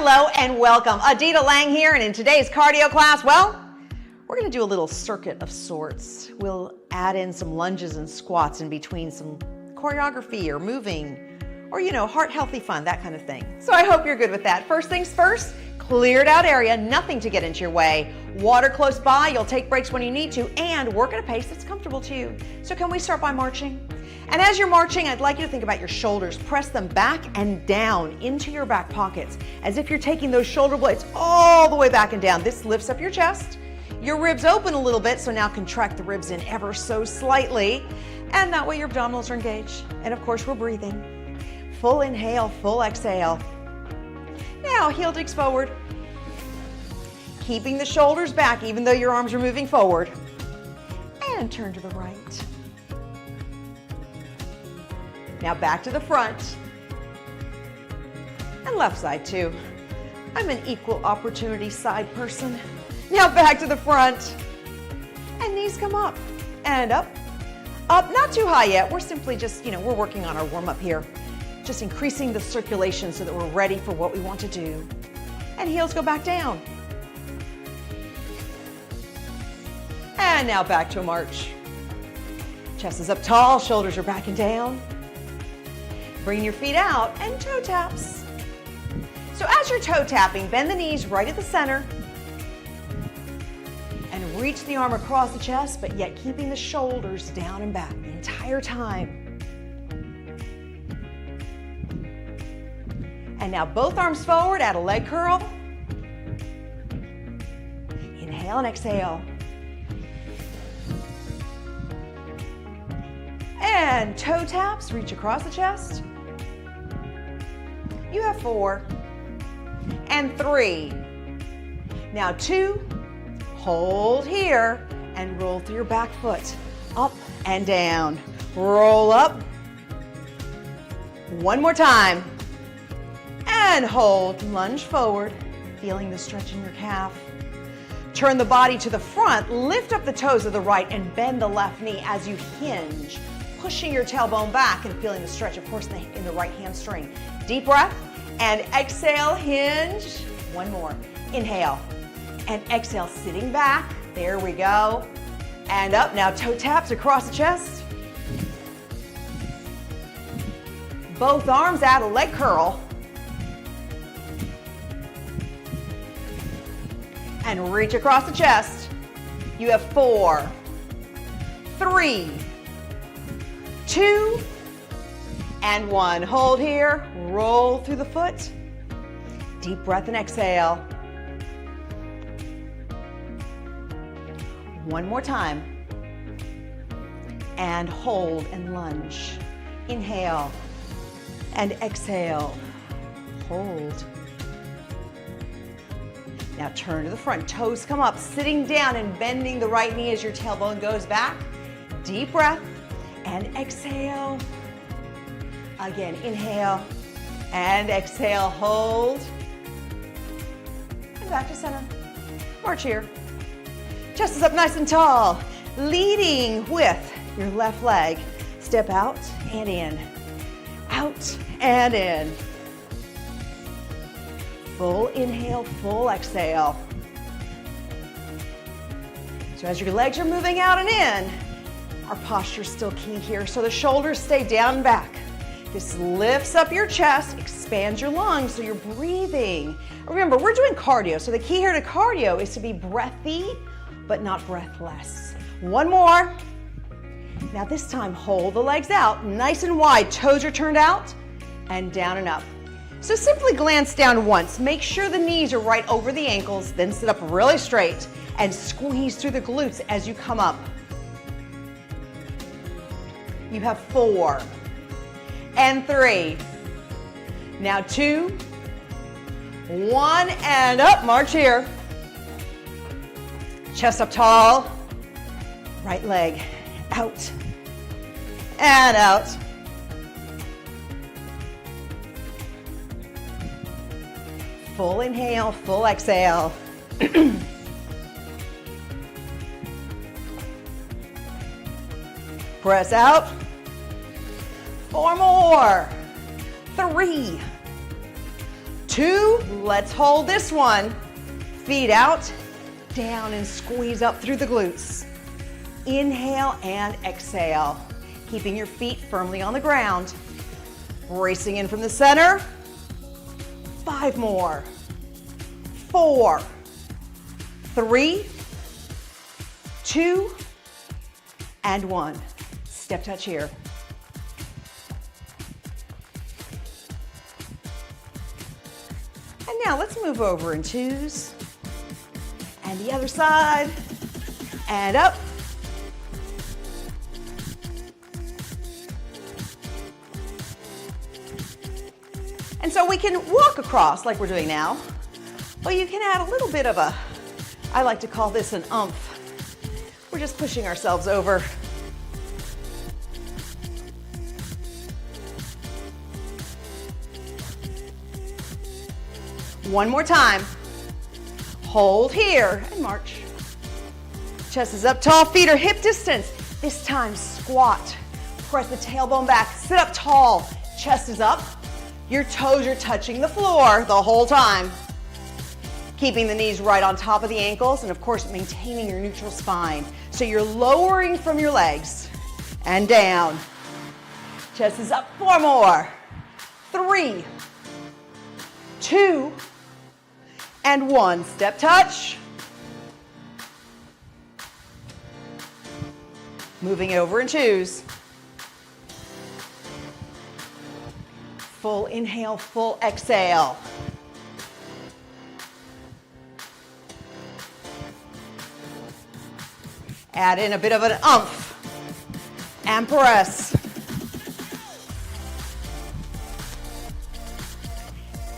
Hello and welcome. Adita Lang here, and in today's cardio class, well, we're going to do a little circuit of sorts. We'll add in some lunges and squats in between some choreography or moving or, heart healthy fun, that kind of thing. So I hope you're good with that. First things first, cleared out area, nothing to get into your way. Water close by, you'll take breaks when you need to, and work at a pace that's comfortable to you. So can we start by marching? And as you're marching, I'd like you to think about your shoulders. Press them back and down into your back pockets, as if you're taking those shoulder blades all the way back and down. This lifts up your chest. Your ribs open a little bit, so now contract the ribs in ever so slightly. And that way your abdominals are engaged. And of course, we're breathing. Full inhale, full exhale. Now, heel digs forward. Keeping the shoulders back, even though your arms are moving forward. And turn to the right. Now back to the front. And left side too. I'm an equal opportunity side person. Now back to the front. And knees come up. And up. Up, not too high yet. We're simply just, we're working on our warm up here. Just increasing the circulation so that we're ready for what we want to do. And heels go back down. And now back to a march. Chest is up tall, shoulders are back and down. Bring your feet out and toe taps. So as you're toe tapping, bend the knees right at the center and reach the arm across the chest, but yet keeping the shoulders down and back the entire time. And now both arms forward, add a leg curl. Inhale and exhale. And toe taps, reach across the chest. You have 4 and 3. Now 2, hold here and roll through your back foot. Up and down. Roll up. One more time. And hold, lunge forward, feeling the stretch in your calf. Turn the body to the front, lift up the toes of the right and bend the left knee as you hinge. Pushing your tailbone back and feeling the stretch, of course, in the right hamstring. Deep breath and exhale, hinge. One more. Inhale and exhale, sitting back. There we go. And up. Now toe taps across the chest. Both arms, add a leg curl. And reach across the chest. You have 4, 3, 2, and 1. Hold here, roll through the foot. Deep breath and exhale. One more time. And hold and lunge. Inhale and exhale. Hold. Now turn to the front, toes come up, sitting down and bending the right knee as your tailbone goes back. Deep breath. And exhale. Again, inhale and exhale, hold. And back to center. March here. Chest is up nice and tall. Leading with your left leg. Step out and in. Out and in. Full inhale, full exhale. So as your legs are moving out and in, our posture is still key here, so the shoulders stay down and back. This lifts up your chest, expands your lungs, so you're breathing. Remember, we're doing cardio, so the key here to cardio is to be breathy, but not breathless. One more. Now this time, hold the legs out, nice and wide. Toes are turned out, and down and up. So simply glance down once. Make sure the knees are right over the ankles, then sit up really straight, and squeeze through the glutes as you come up. You have 4 and 3. Now 2, 1, and up. March here. Chest up tall. Right leg out and out. Full inhale, full exhale. Press out. 4 more. 3, 2. Let's hold this one. Feet out, down and squeeze up through the glutes. Inhale and exhale. Keeping your feet firmly on the ground. Bracing in from the center. 5 more. 4, 3, 2, and 1. Step touch here. And now let's move over in 2s. And the other side. And up. And so we can walk across like we're doing now, but you can add a little bit of a, I like to call this an umph. We're just pushing ourselves over. One more time. Hold here and march. Chest is up tall, feet are hip distance. This time squat. Press the tailbone back, sit up tall. Chest is up. Your toes are touching the floor the whole time. Keeping the knees right on top of the ankles and of course maintaining your neutral spine. So you're lowering from your legs and down. Chest is up. 4 more. 3, 2, and 1. Step touch. Moving over in 2s. Full inhale, full exhale. Add in a bit of an umph and press.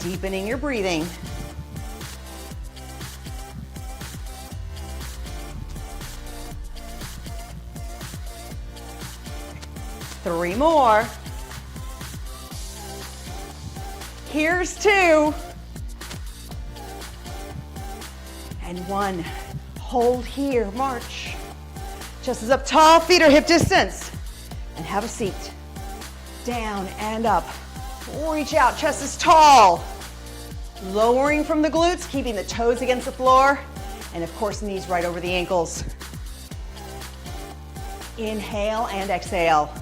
Deepening your breathing. Three more. Here's 2. And 1. Hold here, march. Chest is up tall, feet are hip distance. And have a seat. Down and up. Reach out, chest is tall. Lowering from the glutes, keeping the toes against the floor. And of course, knees right over the ankles. Inhale and exhale.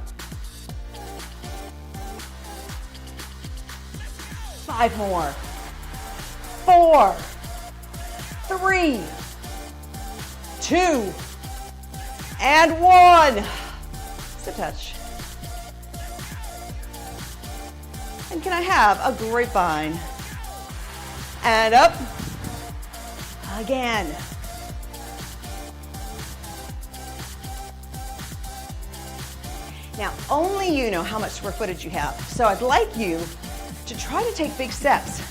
5 more. 4, 3, 2, and 1. Sit touch. And can I have a grapevine? And up. Again. Now, only you know how much square footage you have. So I'd like you to try to take big steps.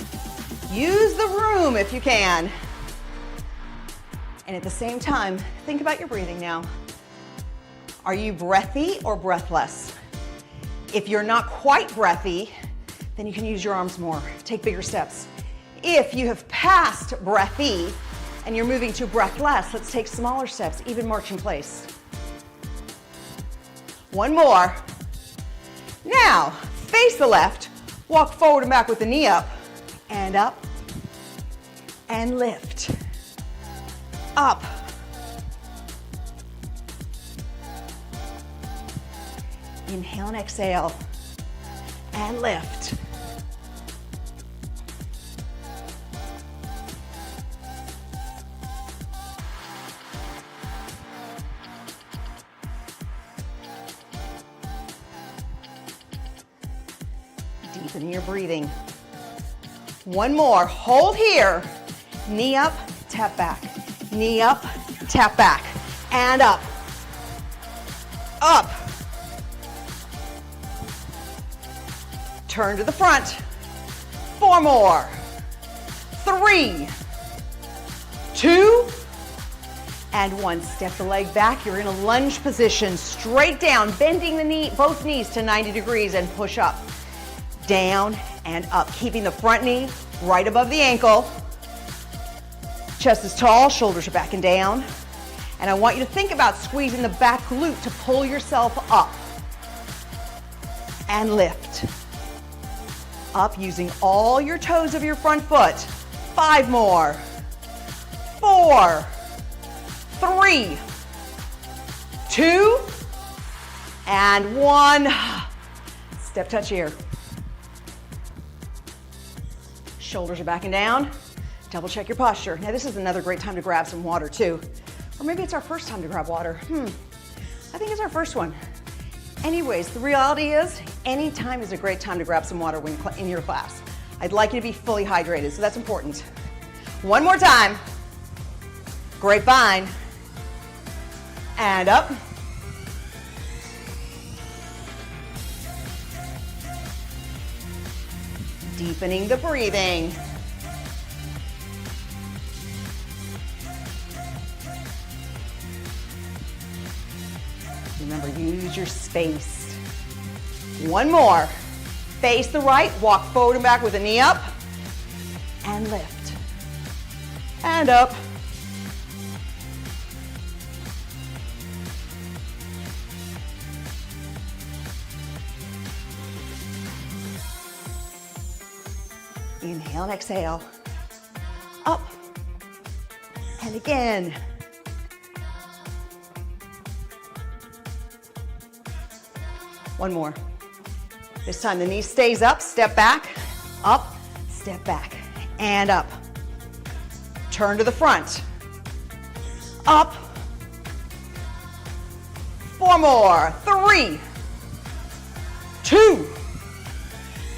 Use the room if you can. And at the same time, think about your breathing now. Are you breathy or breathless? If you're not quite breathy, then you can use your arms more. Take bigger steps. If you have passed breathy and you're moving to breathless, let's take smaller steps, even march in place. 1 more. Now, face the left. Walk forward and back with the knee up, and lift, up, inhale and exhale, and lift, deepening your breathing. 1 more. Hold here. Knee up, tap back. Knee up, tap back. And up. Up. Turn to the front. 4 more. 3, 2, and 1. Step the leg back. You're in a lunge position. Straight down, bending the knee, both knees to 90 degrees and push up. Down and up, keeping the front knee right above the ankle. Chest is tall, shoulders are back and down. And I want you to think about squeezing the back glute to pull yourself up. And lift. Up using all your toes of your front foot. 5 more. 4, 3, 2, and 1. Step touch here. Shoulders are backing down. Double check your posture. Now this is another great time to grab some water too. Or maybe it's our first time to grab water. I think it's our first one. Anyways, the reality is, any time is a great time to grab some water when in your class. I'd like you to be fully hydrated, so that's important. One more time. Grapevine. And up. Deepening the breathing. Remember, use your space. One more. Face the right, walk forward and back with a knee up, and lift. And up. Inhale and exhale. Up. And again. One more. This time the knee stays up, step back, up, step back, and up. Turn to the front. Up. 4 more. 3, 2,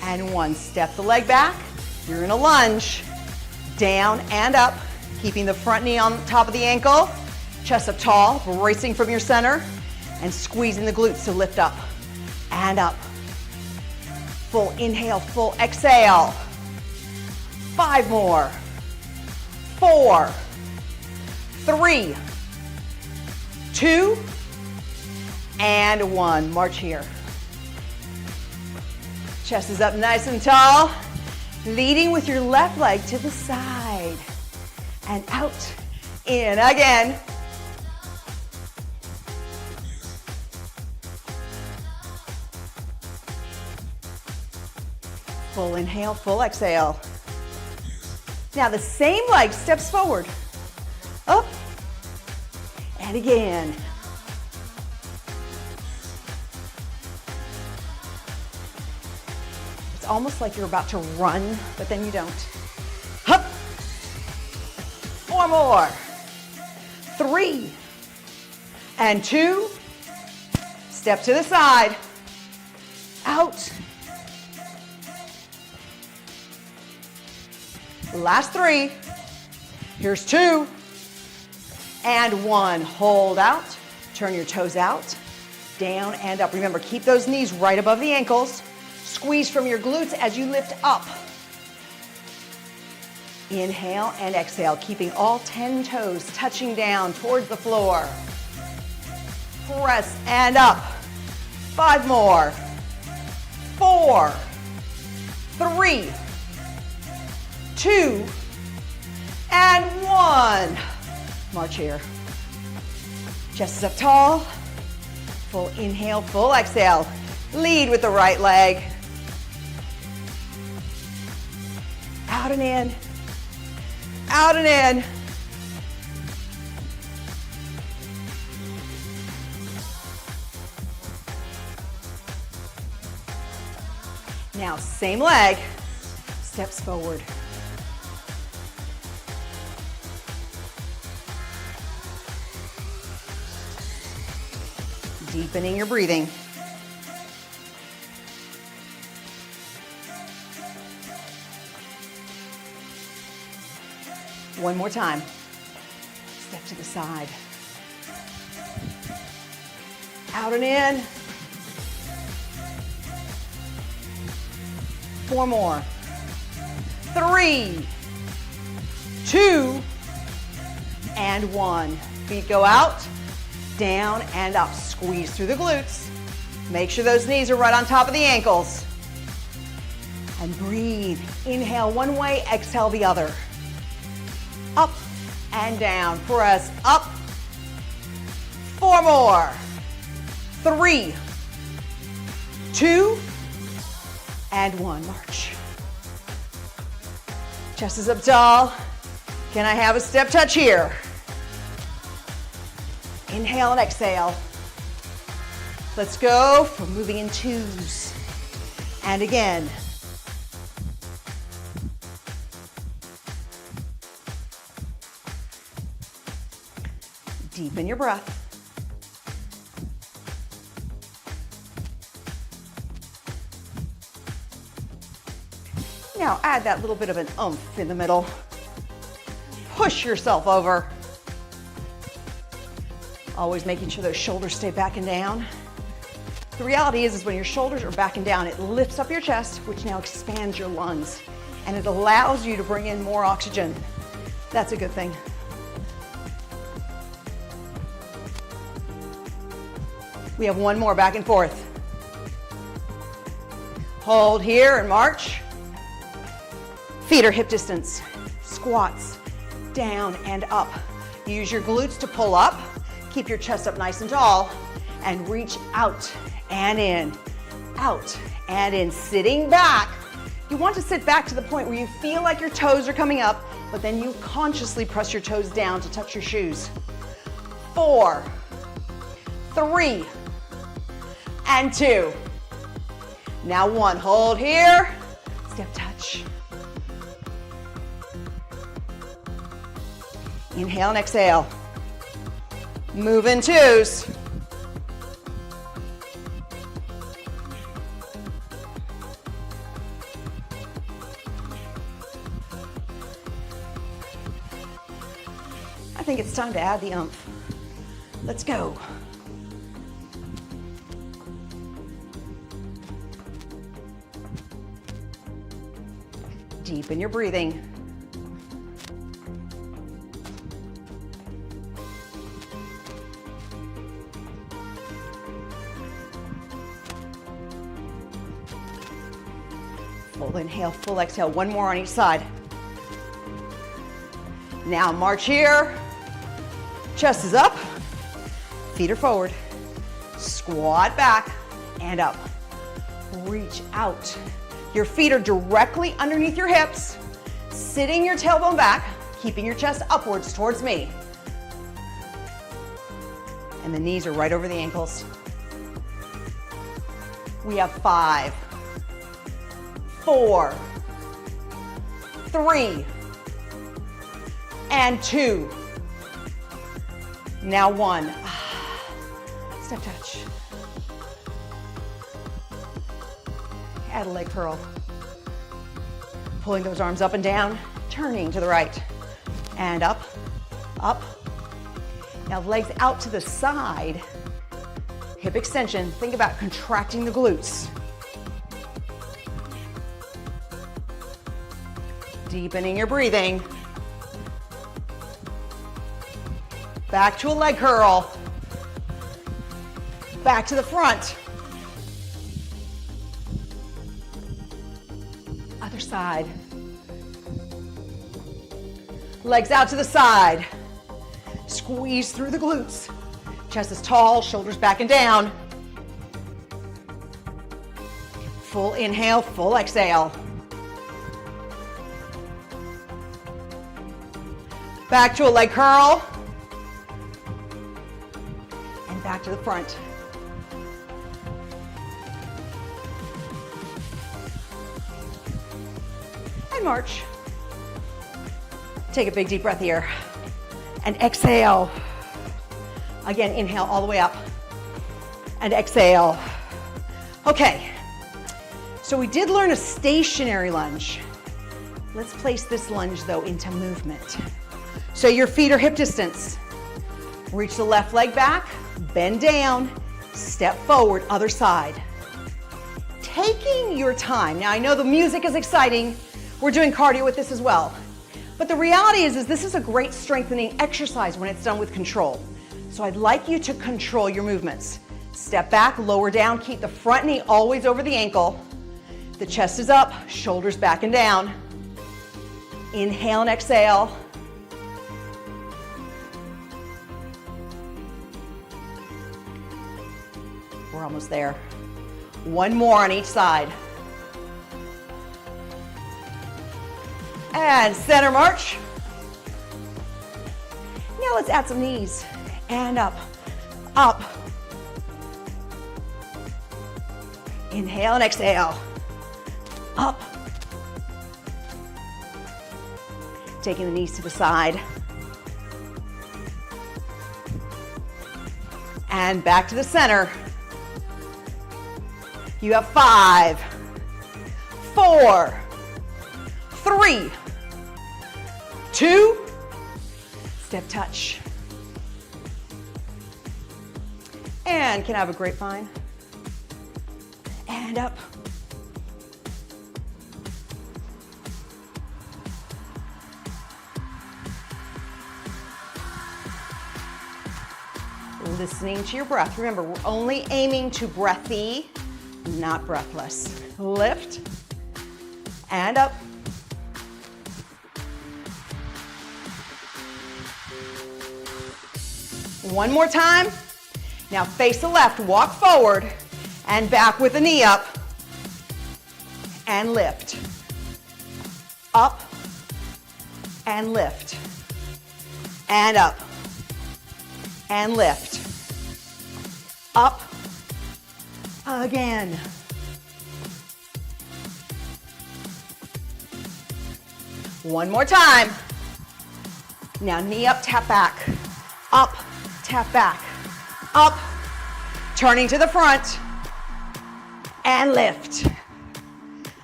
and 1. Step the leg back. You're in a lunge. Down and up, keeping the front knee on top of the ankle. Chest up tall, bracing from your center, and squeezing the glutes to lift up and up. Full inhale, full exhale. 5 more. 4, 3, 2, and 1. March here. Chest is up nice and tall. Leading with your left leg to the side. And out. In again. Full inhale, full exhale. Now the same leg steps forward. Up. And again. It's almost like you're about to run, but then you don't. Up. 4 more. 3. And 2. Step to the side. Out. Last 3. Here's 2. And 1. Hold out. Turn your toes out. Down and up. Remember, keep those knees right above the ankles. Squeeze from your glutes as you lift up. Inhale and exhale, keeping all 10 toes touching down towards the floor. Press and up. 5 more. 4, 3, 2, and 1. March here. Chest is up tall. Full inhale, full exhale. Lead with the right leg. Out and in. Out and in. Now, same leg, steps forward. Deepening your breathing. One more time. Step to the side. Out and in. 4 more. 3, 2, and 1. Feet go out, down and up. Squeeze through the glutes. Make sure those knees are right on top of the ankles. And breathe. Inhale one way, exhale the other. Up and down. Press up. 4 more. 3, 2, and 1. March. Chest is up tall. Can I have a step touch here? Inhale and exhale. Let's go for moving in twos. And again. Deepen your breath. Now add that little bit of an oomph in the middle. Push yourself over. Always making sure those shoulders stay back and down. The reality is when your shoulders are back and down, it lifts up your chest, which now expands your lungs, and it allows you to bring in more oxygen. That's a good thing. We have one more, back and forth. Hold here and march. Feet are hip distance. Squats, down and up. Use your glutes to pull up. Keep your chest up nice and tall. And reach out and in. Out and in. Sitting back. You want to sit back to the point where you feel like your toes are coming up, but then you consciously press your toes down to touch your shoes. 4, 3, and 2. Now 1, hold here, step touch. Inhale and exhale. Move in twos. I think it's time to add the oomph. Let's go. Deepen your breathing. Full inhale, full exhale. One more on each side. Now march here. Chest is up. Feet are forward. Squat back and up. Reach out. Your feet are directly underneath your hips, sitting your tailbone back, keeping your chest upwards towards me. And the knees are right over the ankles. We have 5, 4, 3, and 2. Now 1. Step touch. Add a leg curl. Pulling those arms up and down, turning to the right. And up, up. Now legs out to the side. Hip extension. Think about contracting the glutes. Deepening your breathing. Back to a leg curl. Back to the front. Other side. Legs out to the side. Squeeze through the glutes. Chest is tall, shoulders back and down. Full inhale, full exhale. Back to a leg curl. And back to the front. And march. Take a big deep breath here. And exhale. Again, inhale all the way up. And exhale. Okay. So we did learn a stationary lunge. Let's place this lunge, though, into movement. So your feet are hip distance. Reach the left leg back, bend down, step forward, other side. Taking your time. Now, I know the music is exciting. We're doing cardio with this as well. But the reality is this is a great strengthening exercise when it's done with control. So I'd like you to control your movements. Step back, lower down, keep the front knee always over the ankle. The chest is up, shoulders back and down. Inhale and exhale. We're almost there. One more on each side. And center march. Now let's add some knees. And up, up. Inhale and exhale. Up. Taking the knees to the side. And back to the center. You have 5, 4, 3, 2, step touch. And can I have a grapevine? And up. Listening to your breath. Remember, we're only aiming to breathy, not breathless. Lift and up. One more time. Now face the left, walk forward and back with the knee up and lift. Up and lift and up and lift. Up again. One more time. Now knee up, tap back. Up, tap back. Up, turning to the front and lift.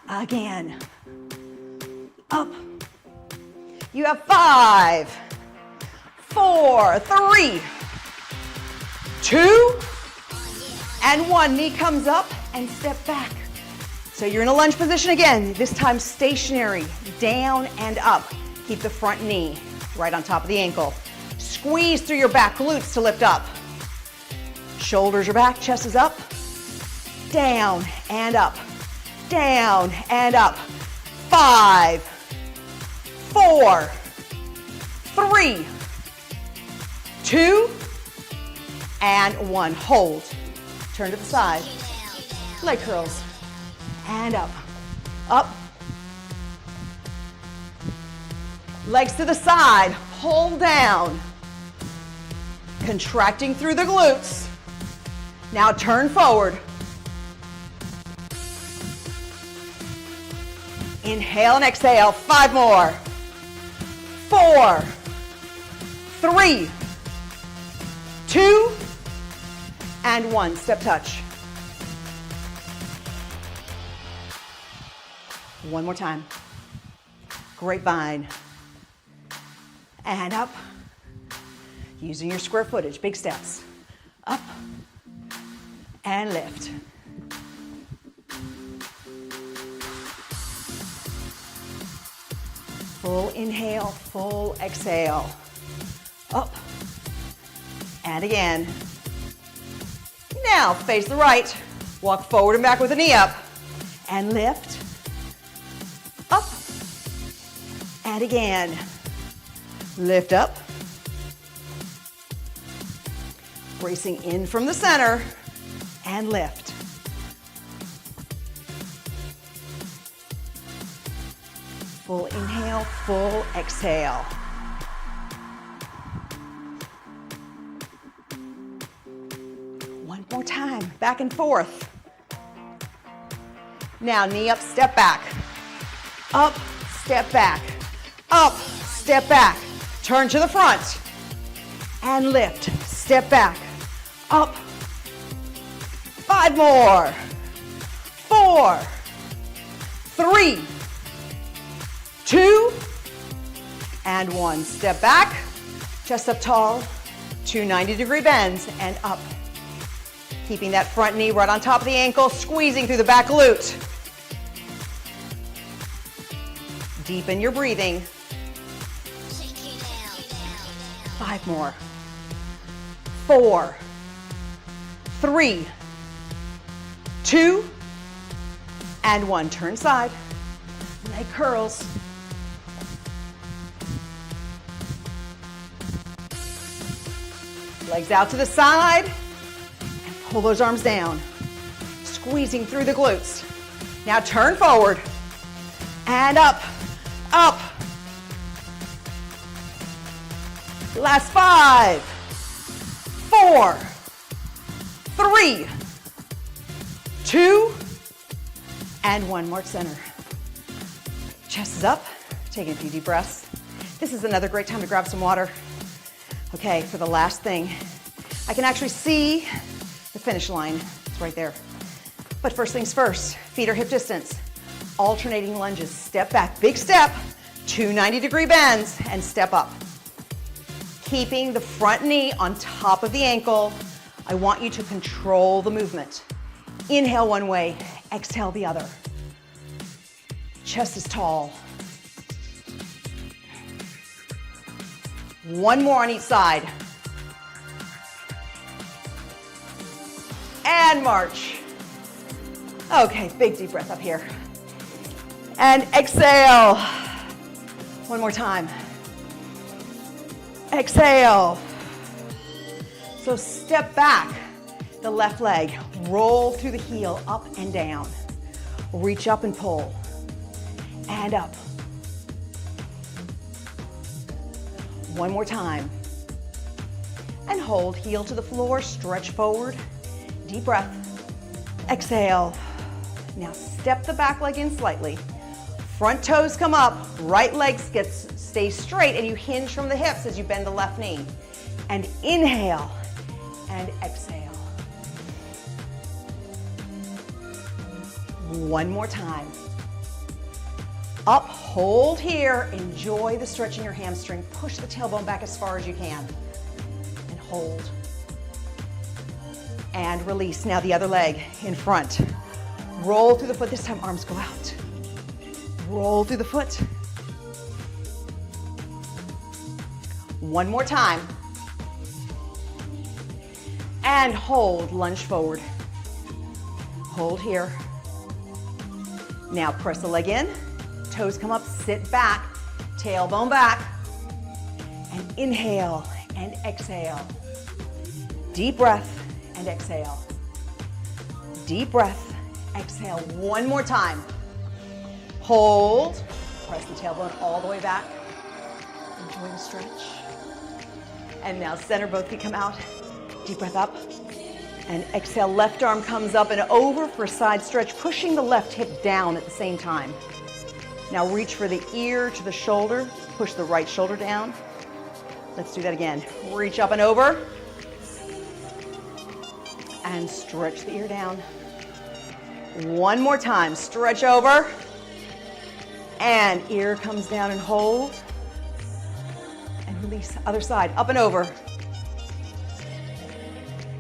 Again. Up. You have 5, 4, 3, 2, and 1. Knee comes up and step back. So you're in a lunge position again, this time stationary, down and up. Keep the front knee right on top of the ankle. Squeeze through your back glutes to lift up. Shoulders are back, chest is up. Down and up, down and up. 5, 4, 3, 2, and 1. Hold. Turn to the side. Leg curls. And up. Up. Legs to the side. Pull down. Contracting through the glutes. Now turn forward. Inhale and exhale. 5 more. 4, 3, 2, and 1. Step touch. One more time. Grapevine. And up. Using your square footage. Big steps. Up. And lift. Full inhale, full exhale. Up. And again. Now face the right. Walk forward and back with the knee up. And lift. Up. And again. Lift up. Bracing in from the center. And lift. Full inhale, full exhale. One more time, back and forth. Now knee up, step back. Up, step back. Up, step back. Turn to the front. And lift, step back. Up. 5 more. 4, 3, 2, and 1. Step back, chest up tall, 2 90-degree bends, and up. Keeping that front knee right on top of the ankle, squeezing through the back glute. Deepen your breathing. 5 more. 4, 3, 2, and 1. Turn side. Leg curls. Legs out to the side. And pull those arms down. Squeezing through the glutes. Now turn forward. And up, up, Last 5, 4, 3, 2, and 1. March center. Chest is up. Taking a few deep breaths. This is another great time to grab some water. Okay, for the last thing, I can actually see the finish line. It's right there. But first things first, feet are hip distance. Alternating lunges. Step back, big step, 2 90-degree bends, and step up. Keeping the front knee on top of the ankle. I want you to control the movement. Inhale one way, exhale the other. Chest is tall. One more on each side. And march. Okay, big deep breath up here. And exhale. One more time. Exhale. So step back, the left leg, roll through the heel, up and down. Reach up and pull, and up. One more time. And hold, heel to the floor, stretch forward, deep breath. Exhale. Now step the back leg in slightly. Front toes come up, right leg stays straight, and you hinge from the hips as you bend the left knee. And inhale and exhale. One more time. Up, hold here. Enjoy the stretch in your hamstring. Push the tailbone back as far as you can. And hold. And release. Now the other leg in front. Roll through the foot. This time arms go out. Roll through the foot. One more time. And hold, lunge forward. Hold here. Now press the leg in. Toes come up, sit back, tailbone back. And inhale and exhale. Deep breath and exhale. Deep breath, exhale. One more time. Hold. Press the tailbone all the way back. Enjoy the stretch. And now center, both feet come out. Deep breath up. And exhale, left arm comes up and over for a side stretch, pushing the left hip down at the same time. Now reach for the ear to the shoulder. Push the right shoulder down. Let's do that again. Reach up and over. And stretch the ear down. One more time. Stretch over. And ear comes down and hold. And release. Other side. Up and over.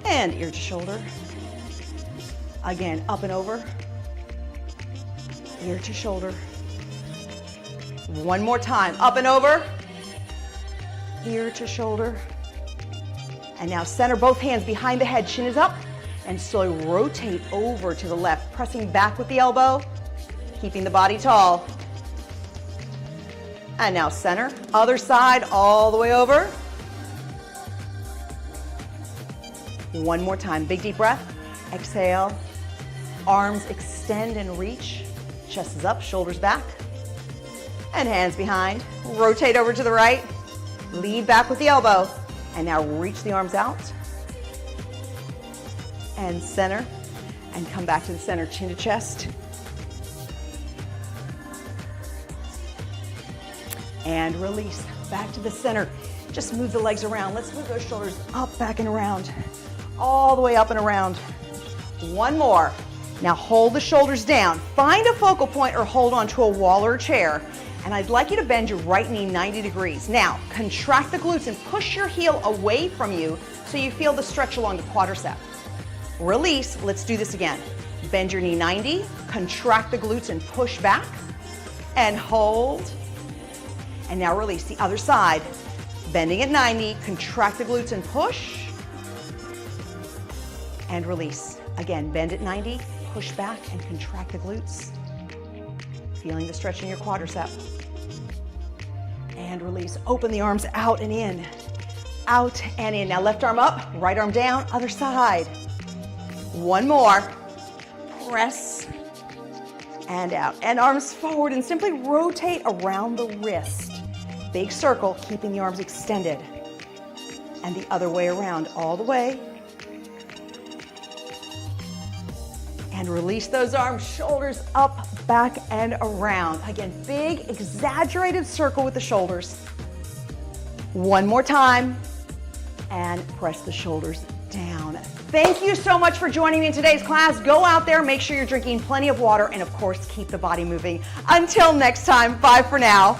And ear to shoulder. Again, up and over. Ear to shoulder. One more time. Up and over. Ear to shoulder. And now center both hands behind the head. Chin is up. And slowly rotate over to the left. Pressing back with the elbow. Keeping the body tall. And now center. Other side all the way over. One more time. Big deep breath. Exhale. Arms extend and reach. Chest is up, shoulders back. And hands behind. Rotate over to the right. Lead back with the elbow. And now reach the arms out. And center. And come back to the center. Chin to chest. And release. Back to the center. Just move the legs around. Let's move those shoulders up, back, and around. All the way up and around. One more. Now hold the shoulders down. Find a focal point or hold on to a wall or a chair. And I'd like you to bend your right knee 90 degrees. Now, contract the glutes and push your heel away from you so you feel the stretch along the quadricep. Release. Let's do this again. Bend your knee 90, contract the glutes and push back. And hold. And now release. The other side. Bending at 90, contract the glutes and push. And release. Again, bend at 90, push back and contract the glutes. Feeling the stretch in your quadricep. And release. Open the arms out and in. Out and in. Now left arm up, right arm down, other side. One more. Press and out. And arms forward and simply rotate around the wrist. Big circle, keeping the arms extended. and the other way around, all the way. And release those arms, shoulders up, back, and around. Again, big, exaggerated circle with the shoulders. One more time, and press the shoulders down. Thank you so much for joining me in today's class. Go out there, make sure you're drinking plenty of water, and of course, keep the body moving. Until next time, bye for now.